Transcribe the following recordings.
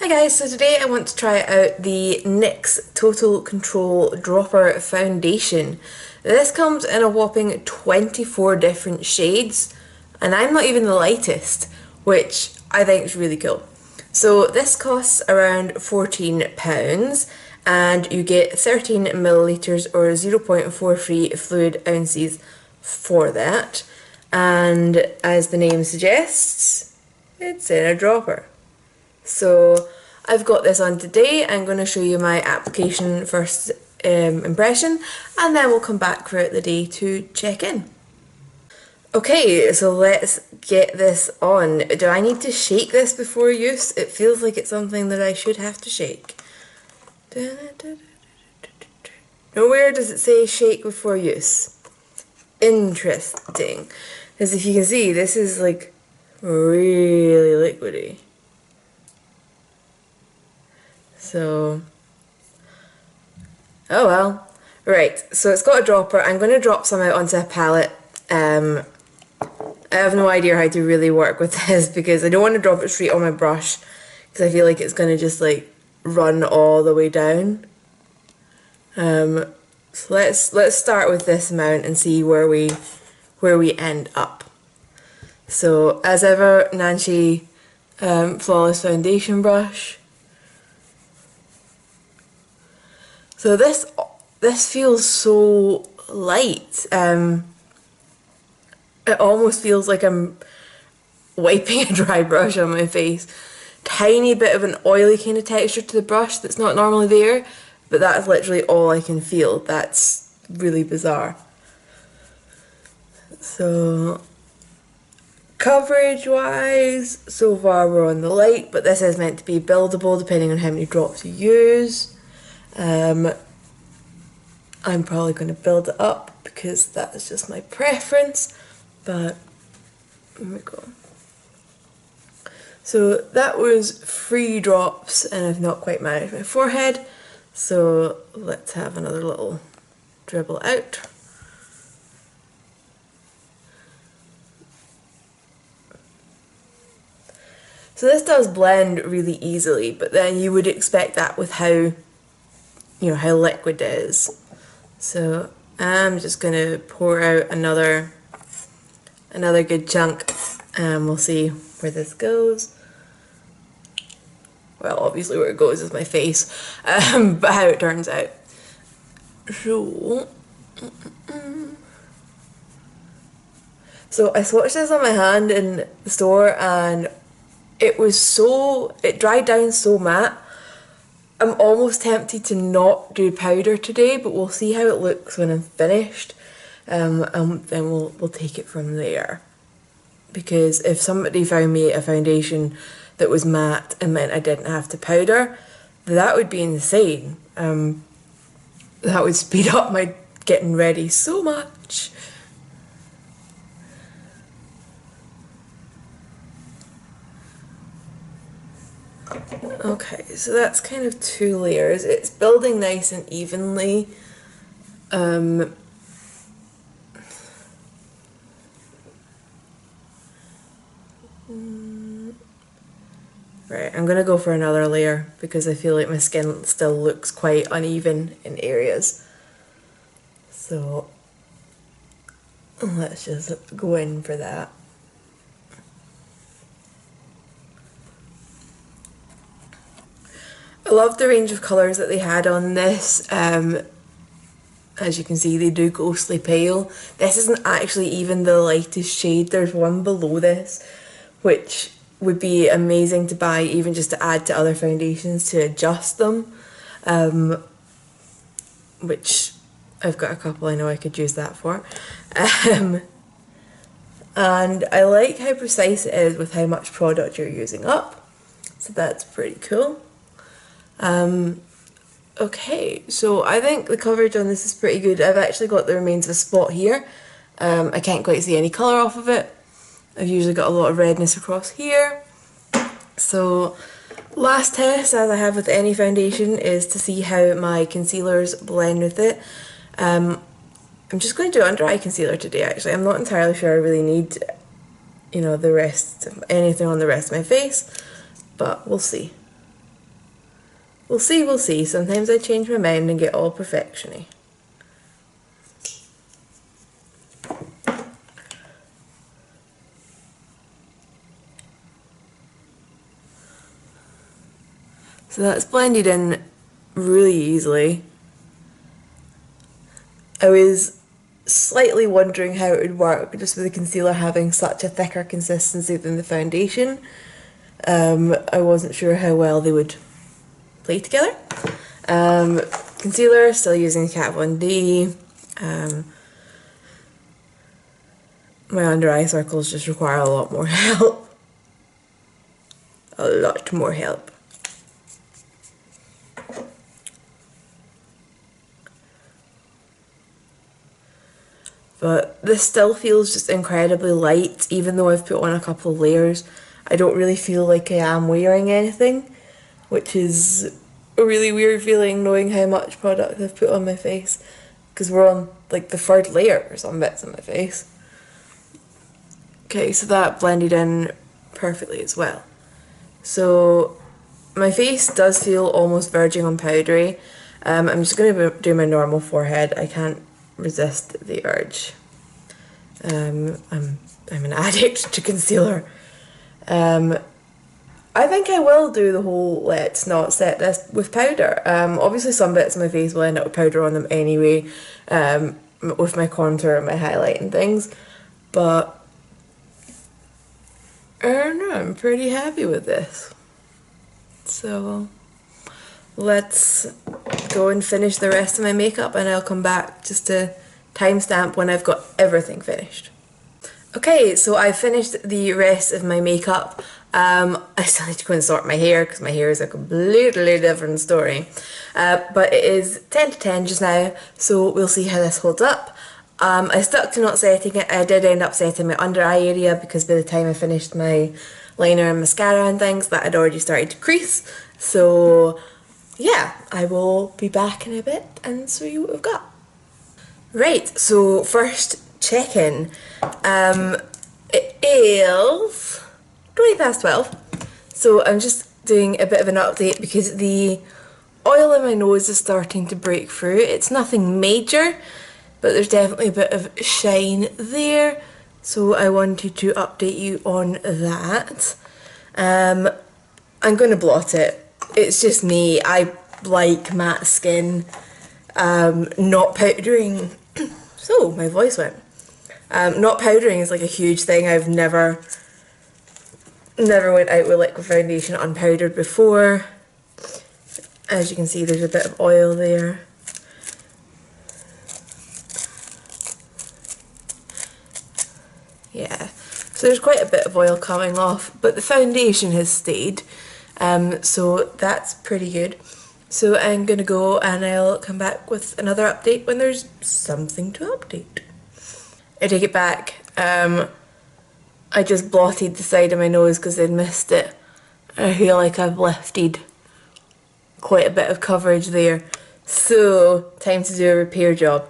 Hi guys, so today I want to try out the NYX Total Control Dropper Foundation. This comes in a whopping 24 different shades, and I'm not even the lightest, which I think is really cool. So this costs around £14 and you get 13 millilitres or 0.43 fluid ounces for that. And as the name suggests, it's in a dropper. So I've got this on today. I'm going to show you my application first impression, and then we'll come back throughout the day to check in. Okay, so let's get this on. Do I need to shake this before use? It feels like it's something that I should have to shake. Nowhere does it say shake before use. Interesting. Because if you can see, this is like really liquidy. So, oh well. Right, so it's got a dropper. I'm going to drop some out onto a palette. I have no idea how to really work with this because I don't want to drop it straight on my brush because I feel like it's going to just like run all the way down. So let's start with this amount and see where we end up. So as ever, Nancy Flawless Foundation brush. So this feels so light. It almost feels like I'm wiping a dry brush on my face. Tiny bit of an oily kind of texture to the brush that's not normally there, but that's literally all I can feel. That's really bizarre. So coverage wise, so far we're on the light, but this is meant to be buildable depending on how many drops you use. I'm probably going to build it up because that is just my preference, but here we go. So that was 3 drops and I've not quite managed my forehead, so let's have another little dribble out. So this does blend really easily, but then you would expect that with how how liquid it is. So I'm just going to pour out another good chunk and we'll see where this goes. Well, obviously where it goes is my face, but how it turns out. So I swatched this on my hand in the store and it dried down so matte. I'm almost tempted to not do powder today, but we'll see how it looks when I'm finished, and then we'll take it from there. Because if somebody found me a foundation that was matte and meant I didn't have to powder, that would be insane. That would speed up my getting ready so much. Okay, so that's kind of 2 layers. It's building nice and evenly. Right, I'm gonna go for another layer because I feel like my skin still looks quite uneven in areas. So let's just go in for that. I love the range of colours that they had on this. As you can see, they do ghostly pale. This isn't actually even the lightest shade. There's one below this, which would be amazing to buy even just to add to other foundations to adjust them. Which I've got a couple I know I could use that for. And I like how precise it is with how much product you're using up. So that's pretty cool. Okay, so I think the coverage on this is pretty good. I've actually got the remains of a spot here. I can't quite see any colour off of it. I've usually got a lot of redness across here. So last test, as I have with any foundation, is to see how my concealers blend with it. I'm just going to do under eye concealer today actually. I'm not entirely sure I really need, the rest, anything on the rest of my face, but we'll see. We'll see, we'll see. Sometimes I change my mind and get all perfection-y. So that's blended in really easily. I was slightly wondering how it would work just with the concealer having such a thicker consistency than the foundation. I wasn't sure how well they would play together. Concealer, still using Kat Von D. My under eye circles just require a lot more help. A lot more help. But this still feels just incredibly light, even though I've put on a couple of layers. I don't really feel like I am wearing anything, which is a really weird feeling knowing how much product I've put on my face, because we're on like the third layer for some bits on my face. Okay, so that blended in perfectly as well. So my face does feel almost verging on powdery. I'm just going to do my normal forehead. I can't resist the urge. I'm an addict to concealer. I think I will do the whole let's not set this with powder. Obviously some bits of my face will end up with powder on them anyway, with my contour and my highlight and things, but I don't know, I'm pretty happy with this. So let's go and finish the rest of my makeup and I'll come back just to timestamp when I've got everything finished. Okay, so I finished the rest of my makeup. I still need to go and sort my hair because my hair is a completely different story. But it is 10 to 10 just now, so we'll see how this holds up. I stuck to not setting it. I did end up setting my under eye area because by the time I finished my liner and mascara and things, that had already started to crease. So yeah, I will be back in a bit and show you what we've got. Right, so first check-in. It is 12:20, so I'm just doing a bit of an update because the oil in my nose is starting to break through. It's nothing major, but there's definitely a bit of shine there, so I wanted to update you on that. I'm going to blot it. It's just me. I like matte skin, not powdering. So my voice went. Not powdering is like a huge thing. I've never went out with liquid foundation unpowdered before. As you can see, there's a bit of oil there. Yeah, so there's quite a bit of oil coming off, but the foundation has stayed, so that's pretty good. So I'm gonna go and I'll come back with another update when there's something to update. I take it back. I just blotted the side of my nose because I'd missed it. I feel like I've lifted quite a bit of coverage there. So time to do a repair job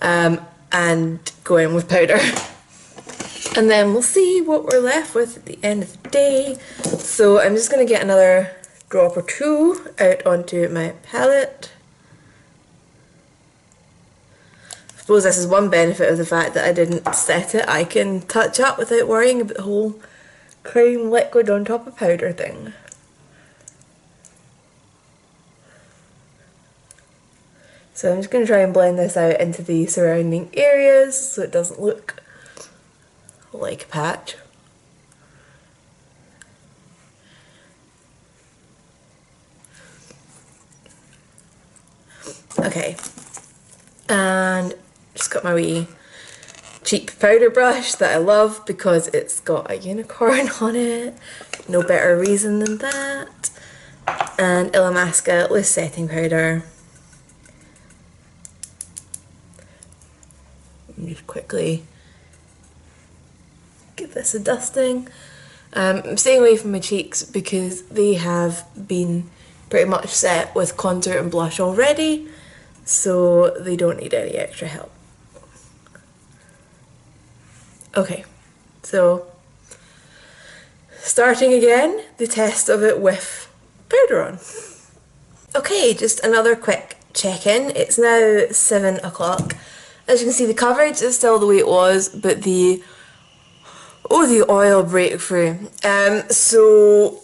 and go in with powder. And then we'll see what we're left with at the end of the day. So I'm just going to get another drop or two out onto my palette. I suppose this is one benefit of the fact that I didn't set it. I can touch up without worrying about the whole cream liquid on top of powder thing. So I'm just going to try and blend this out into the surrounding areas so it doesn't look like a patch. Okay, and just got my wee cheap powder brush that I love because it's got a unicorn on it. No better reason than that. And Illamasqua loose setting powder. Just quickly give this a dusting. I'm staying away from my cheeks because they have been pretty much set with contour and blush already, so they don't need any extra help. Okay, so starting again, the test of it with powder on. Okay, just another quick check-in. It's now 7 o'clock. As you can see, the coverage is still the way it was, but the oil breakthrough. So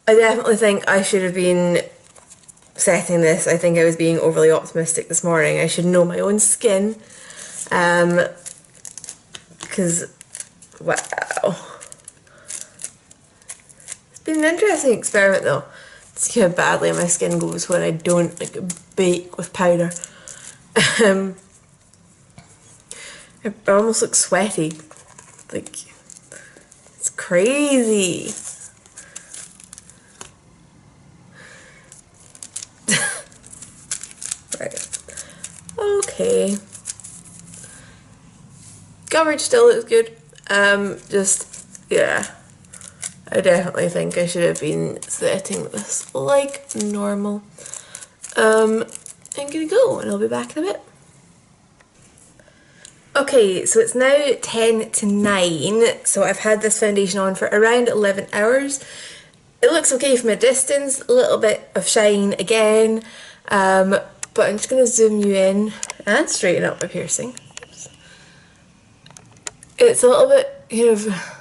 I definitely think I should have been setting this. I think I was being overly optimistic this morning. I should know my own skin. Because, wow. It's been an interesting experiment though. To see how badly my skin goes when I don't like bake with powder. I almost look sweaty. Like, it's crazy. Right. Okay. Coverage still looks good. Yeah. I definitely think I should have been setting this like normal. I'm gonna go and I'll be back in a bit. Okay, so it's now 10 to 9, so I've had this foundation on for around 11 hours. It looks okay from a distance, a little bit of shine again, but I'm just going to zoom you in and straighten up my piercing. It's a little bit kind of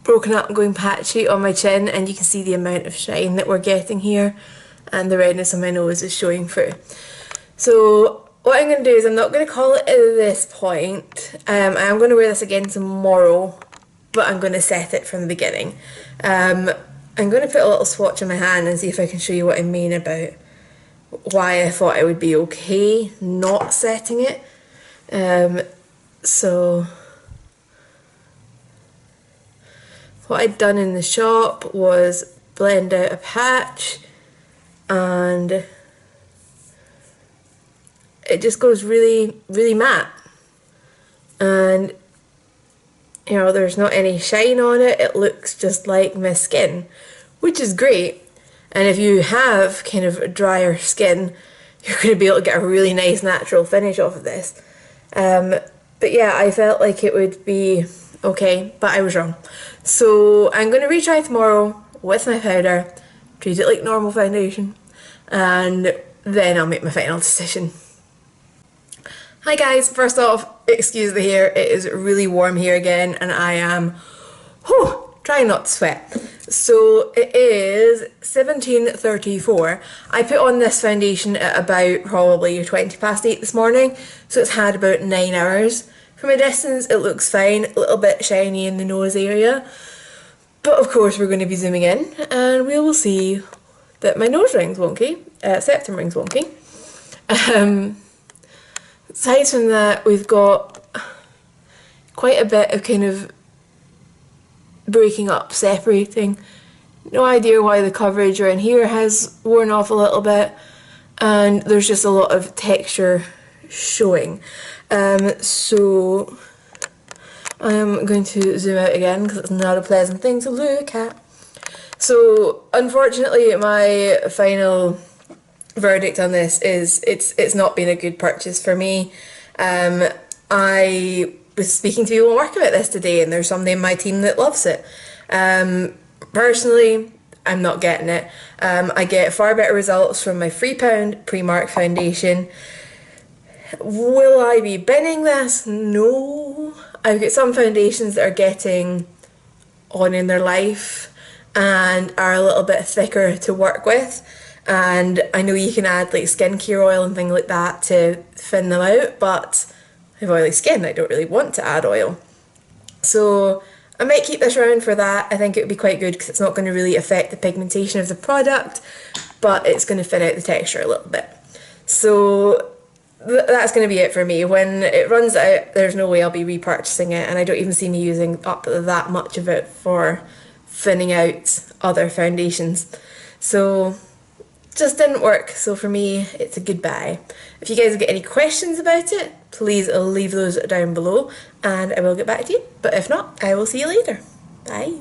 broken up and going patchy on my chin, and you can see the amount of shine that we're getting here, and the redness on my nose is showing through. So what I'm going to do is I'm not going to call it at this point. I am going to wear this again tomorrow, but I'm going to set it from the beginning. I'm going to put a little swatch in my hand and see if I can show you what I mean about why I thought I would be okay not setting it. So what I'd done in the shop was blend out a patch, and it just goes really, really matte, and you know, there's not any shine on it. It looks just like my skin, which is great. And if you have kind of drier skin, you're going to be able to get a really nice natural finish off of this. But yeah, I felt like it would be okay, but I was wrong. So I'm going to retry tomorrow with my powder, treat it like normal foundation, and then I'll make my final decision. Hi guys, first off, excuse the hair, it is really warm here again and I am trying not to sweat. So it is 17:34. I put on this foundation at about probably 20 past 8 this morning, so it's had about 9 hours. From a distance it looks fine, a little bit shiny in the nose area, but of course we're going to be zooming in and we will see that my nose ring's wonky, septum ring's wonky. Aside from that, we've got quite a bit of kind of breaking up, separating. No idea why the coverage around here has worn off a little bit, and there's just a lot of texture showing. So I'm going to zoom out again because it's not a pleasant thing to look at. So unfortunately my final verdict on this is it's not been a good purchase for me. I was speaking to people at work about this today, and there's somebody in my team that loves it. Personally, I'm not getting it. I get far better results from my £3 Primark foundation. Will I be binning this? No. I've got some foundations that are getting on in their life and are a little bit thicker to work with. And I know you can add like skincare oil and things like that to thin them out, but I have oily skin, I don't really want to add oil. So I might keep this around for that. I think it would be quite good because it's not going to really affect the pigmentation of the product, but it's going to thin out the texture a little bit. So that's going to be it for me. When it runs out, there's no way I'll be repurchasing it, and I don't even see me using up that much of it for thinning out other foundations. So just didn't work, so for me it's a goodbye. If you guys have got any questions about it, please leave those down below and I will get back to you, but if not, I will see you later. Bye.